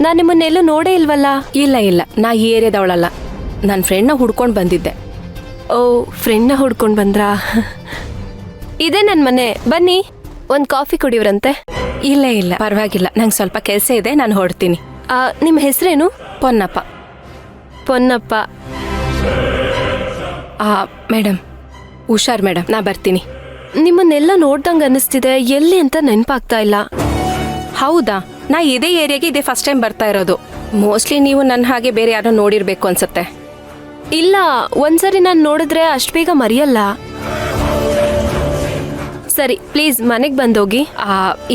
ನಾನು ನಿಮ್ಮನ್ನೆಲ್ಲೂ ನೋಡೇ ಇಲ್ವಲ್ಲ. ಇಲ್ಲ ಇಲ್ಲ, ನಾ ಈ ಏರಿಯಾದವಳಲ್ಲ. ನನ್ನ ಫ್ರೆಂಡ್ನ ಹುಡ್ಕೊಂಡು ಬಂದಿದ್ದೆ. ಓ, ಫ್ರೆಂಡ್ನ ಹುಡ್ಕೊಂಡು ಬಂದ್ರಾ? ಇದೇ ನನ್ನ ಮನೆ, ಬನ್ನಿ ಒಂದು ಕಾಫಿ ಕುಡಿವ್ರಂತೆ. ಇಲ್ಲ ಇಲ್ಲ, ಪರವಾಗಿಲ್ಲ, ನಂಗೆ ಸ್ವಲ್ಪ ಕೆಲಸ ಇದೆ, ನಾನು ಹೊರಡ್ತೀನಿ. ನಿಮ್ಮ ಹೆಸರೇನು? ಪೊನ್ನಪ್ಪ. ಪೊನ್ನಪ್ಪ. ಮೇಡಮ್ ಹುಷಾರ್ ಮೇಡಮ್, ನಾ ಬರ್ತೀನಿ. ನಿಮ್ಮನ್ನೆಲ್ಲ ನೋಡ್ದಂಗೆ ಅನ್ನಿಸ್ತಿದೆ, ಎಲ್ಲಿ ಅಂತ ನೆನಪಾಗ್ತಾ ಇಲ್ಲ. ಹೌದಾ? ನಾ ಇದೇ ಏರಿಯಾಗೆ ಇದೇ ಫಸ್ಟ್ ಟೈಮ್ ಬರ್ತಾ ಇರೋದು. ಮೋಸ್ಟ್ಲಿ ನೀವು ನನ್ನ ಹಾಗೆ ಬೇರೆ ಯಾರೋ ನೋಡಿರ್ಬೇಕು ಅನ್ಸುತ್ತೆ. ಇಲ್ಲ, ಒಂದ್ಸರಿ ನಾನು ನೋಡಿದ್ರೆ ಅಷ್ಟು ಬೇಗ ಮರೆಯಲ್ಲ. ಸರಿ, ಪ್ಲೀಸ್ ಮನೆಗೆ ಬಂದೋಗಿ.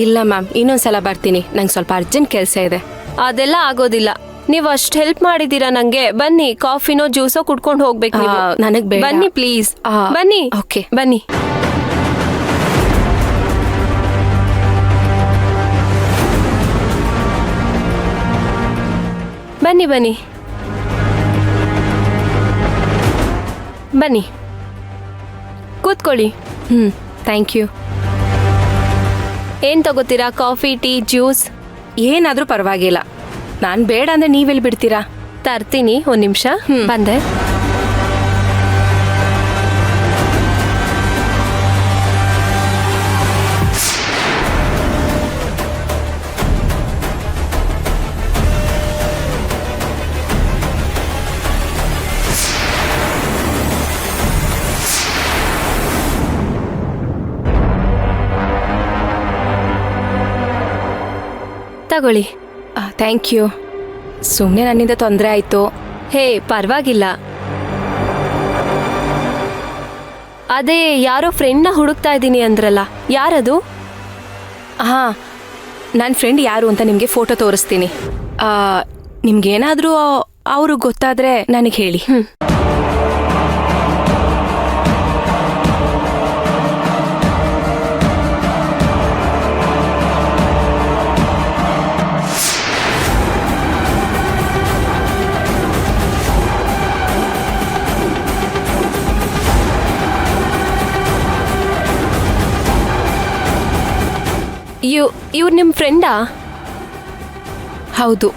ಇಲ್ಲ ಮ್ಯಾಮ್, ಇನ್ನೊಂದ್ಸಲ ಬರ್ತೀನಿ, ನಂಗೆ ಸ್ವಲ್ಪ ಅರ್ಜೆಂಟ್ ಕೆಲಸ ಇದೆ. ಅದೆಲ್ಲ ಆಗೋದಿಲ್ಲ. ನೀವು ಅಷ್ಟು ಹೆಲ್ಪ್ ಮಾಡಿದೀರಾ ನಂಗೆ. ಬನ್ನಿ, ಕಾಫಿನೋ ಜ್ಯೂಸೋ ಕುಡ್ಕೊಂಡು ಹೋಗ್ಬೇಕು. ನನಗೆ ಬೇಡ. ಬನ್ನಿ ಪ್ಲೀಸ್, ಬನ್ನಿ. ಓಕೆ, ಬನ್ನಿ. ಬನ್ನಿ ಬನ್ನಿ ಬನ್ನಿ, ಕೂತ್ಕೊಳ್ಳಿ. Thank you. ಏನು ತಗೋತೀರಾ? Coffee, tea, juice? ಏನಾದರೂ ಪರವಾಗಿಲ್ಲ. ನಾನು ಬೇಡ ಅಂದರೆ ನೀವೆಲ್ಲಿ ಬಿಡ್ತೀರಾ? ತರ್ತೀನಿ, ಒಂದು ನಿಮಿಷ. ಬಂದೆ. ತಗೊಳ್ಳಿ. Thank you. ಸುಮ್ಮನೆ ನನ್ನಿಂದ ತೊಂದರೆ ಆಯಿತು. ಹೇ, ಪರವಾಗಿಲ್ಲ. ಅದೇ ಯಾರೋ ಫ್ರೆಂಡ್ನ ಹುಡುಕ್ತಾ ಇದ್ದೀನಿ ಅಂದ್ರಲ್ಲ, ಯಾರದು? ಹಾಂ, ನನ್ನ ಫ್ರೆಂಡ್ ಯಾರು ಅಂತ ನಿಮಗೆ ಫೋಟೋ ತೋರಿಸ್ತೀನಿ. ನಿಮ್ಗೇನಾದರೂ ಅವರು ಗೊತ್ತಾದರೆ ನನಗೆ ಹೇಳಿ. ಇವ್ರು ನಿಮ್ಮ ಫ್ರೆಂಡಾ? ಹೌದು.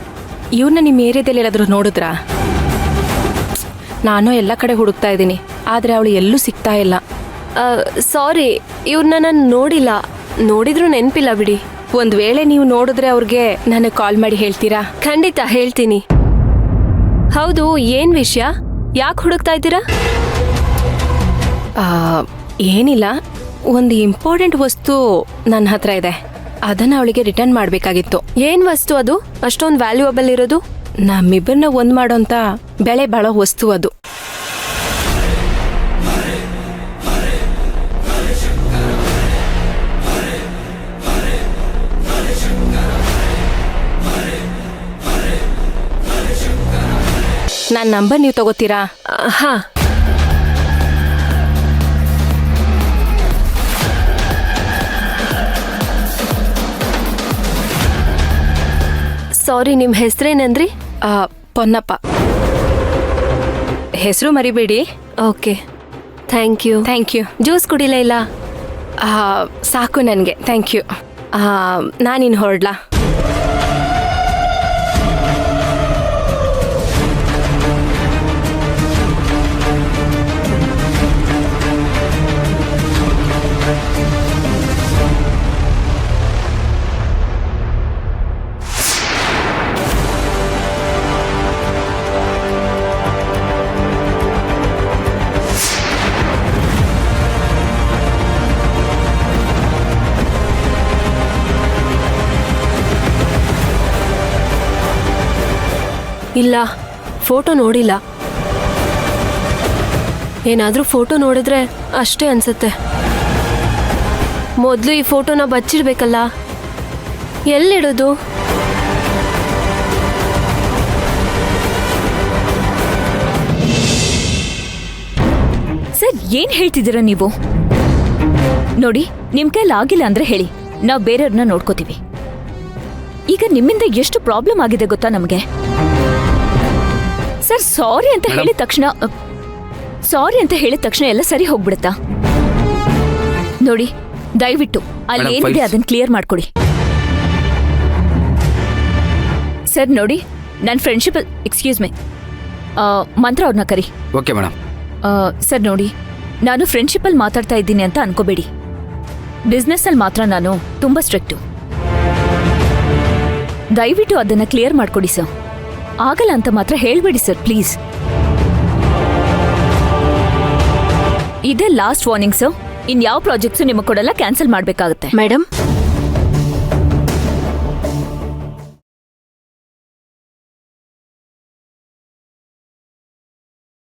ಇವ್ರನ್ನ ನಿಮ್ಮ ಏರಿಯಾದಲ್ಲಿ ಎಲ್ಲಾದರೂ ನೋಡಿದ್ರಾ? ನಾನು ಎಲ್ಲ ಕಡೆ ಹುಡುಕ್ತಾ ಇದ್ದೀನಿ, ಆದರೆ ಅವಳು ಎಲ್ಲೂ ಸಿಗ್ತಾ ಇಲ್ಲ. ಸಾರಿ, ಇವ್ರನ್ನ ನಾನು ನೋಡಿಲ್ಲ. ನೋಡಿದ್ರೂ ನೆನಪಿಲ್ಲ ಬಿಡಿ. ಒಂದು ವೇಳೆ ನೀವು ನೋಡಿದ್ರೆ ಅವ್ರಿಗೆ ನನಗೆ ಕಾಲ್ ಮಾಡಿ ಹೇಳ್ತೀರಾ? ಖಂಡಿತ ಹೇಳ್ತೀನಿ. ಹೌದು, ಏನು ವಿಷಯ? ಯಾಕೆ ಹುಡುಕ್ತಾ ಇದ್ದೀರಾ? ಏನಿಲ್ಲ, ಒಂದು ಇಂಪಾರ್ಟೆಂಟ್ ವಸ್ತು ನನ್ನ ಹತ್ರ ಇದೆ, ಅದನ್ನು ಅವಳಿಗೆ ರಿಟರ್ನ್ ಮಾಡಬೇಕಾಗಿತ್ತು. ಏನು ವಸ್ತು ಅದು ಅಷ್ಟೊಂದು ವ್ಯಾಲ್ಯೂಯಬಲ್ ಇರೋದು? ನಮ್ಮಿಬ್ಬರನ್ನ ಒಂದು ಮಾಡೋಂಥ ಬೆಳೆ ಬಾಳೋ ವಸ್ತು ಅದು. ನನ್ನ ನಂಬರ್ ನೀವು ತಗೋತೀರಾ? ಹಾಂ. ಸಾರಿ, ನಿಮ್ಮ ಹೆಸರೇನಂದ್ರಿ? ಪೊನ್ನಪ್ಪ. ಹೆಸರು ಮರಿಬೇಡಿ. Okay, thank you. Thank you. Juice ಕುಡಿಲೇ ಇಲ್ಲ? ಸಾಕು ನನಗೆ, ಥ್ಯಾಂಕ್ ಯು. ನಾನಿನ್ನು ಹೊರಡ್ಲಾ? ಇಲ್ಲ, ಫೋಟೋ ನೋಡಿಲ್ಲ. ಏನಾದರೂ ಫೋಟೋ ನೋಡಿದ್ರೆ ಅಷ್ಟೇ ಅನ್ಸುತ್ತೆ. ಮೊದಲು ಈ ಫೋಟೋನ ಬಚ್ಚಿಡ್ಬೇಕಲ್ಲ. ಎಲ್ಲಿಡೋದು? ಸರ್, ಏನ್ ಹೇಳ್ತಿದ್ದೀರಾ ನೀವು? ನೋಡಿ, ನಿಮ್ ಕೈಲಿ ಆಗಿಲ್ಲ ಅಂದ್ರೆ ಹೇಳಿ, ನಾವು ಬೇರೆಯವ್ರನ್ನ ನೋಡ್ಕೋತೀವಿ. ಈಗ ನಿಮ್ಮಿಂದ ಎಷ್ಟು ಪ್ರಾಬ್ಲಮ್ ಆಗಿದೆ ಗೊತ್ತಾ ನಮಗೆ? ಸರ್, ಸಾರಿ ಅಂತ ಹೇಳಿದ ತಕ್ಷಣ ಎಲ್ಲ ಸರಿ ಹೋಗ್ಬಿಡುತ್ತಾ? ನೋಡಿ, ದಯವಿಟ್ಟು ಅಲ್ಲಿ ಏನಿದೆ ಅದನ್ನ ಕ್ಲಿಯರ್ ಮಾಡ್ಕೊಡಿ. ಸರ್ ನೋಡಿ, ನನ್ನ ಫ್ರೆಂಡ್ಶಿಪ್ ಎಕ್ಸ್ಕ್ಯೂಸ್ ಮೀ, ಮಂತ್ರ ಅವ್ರನ್ನ ಕರಿ. Okay madam. ಸರ್ ನೋಡಿ, ನಾನು ಫ್ರೆಂಡ್ಶಿಪ್ಪಲ್ಲಿ ಮಾತಾಡ್ತಾ ಇದ್ದೀನಿ ಅಂತ ಅನ್ಕೋಬೇಡಿ. ಬಿಸ್ನೆಸ್ಸಲ್ಲಿ ಮಾತ್ರ ನಾನು ತುಂಬ ಸ್ಟ್ರಿಕ್ಟು. ದಯವಿಟ್ಟು ಅದನ್ನು ಕ್ಲಿಯರ್ ಮಾಡ್ಕೊಡಿ ಸರ್. ಆಗಲ್ಲ ಅಂತ ಮಾತ್ರ ಹೇಳ್ಬೇಡಿ ಸರ್, ಪ್ಲೀಸ್. ಇದೇ ಲಾಸ್ಟ್ ವಾರ್ನಿಂಗ್ ಸರ್. ಇನ್ಯಾವ ಪ್ರಾಜೆಕ್ಟ್ಸು ನಿಮಗೆ ಕೊಡಲ್ಲ, ಕ್ಯಾನ್ಸಲ್ ಮಾಡಬೇಕಾಗುತ್ತೆ. ಮೇಡಮ್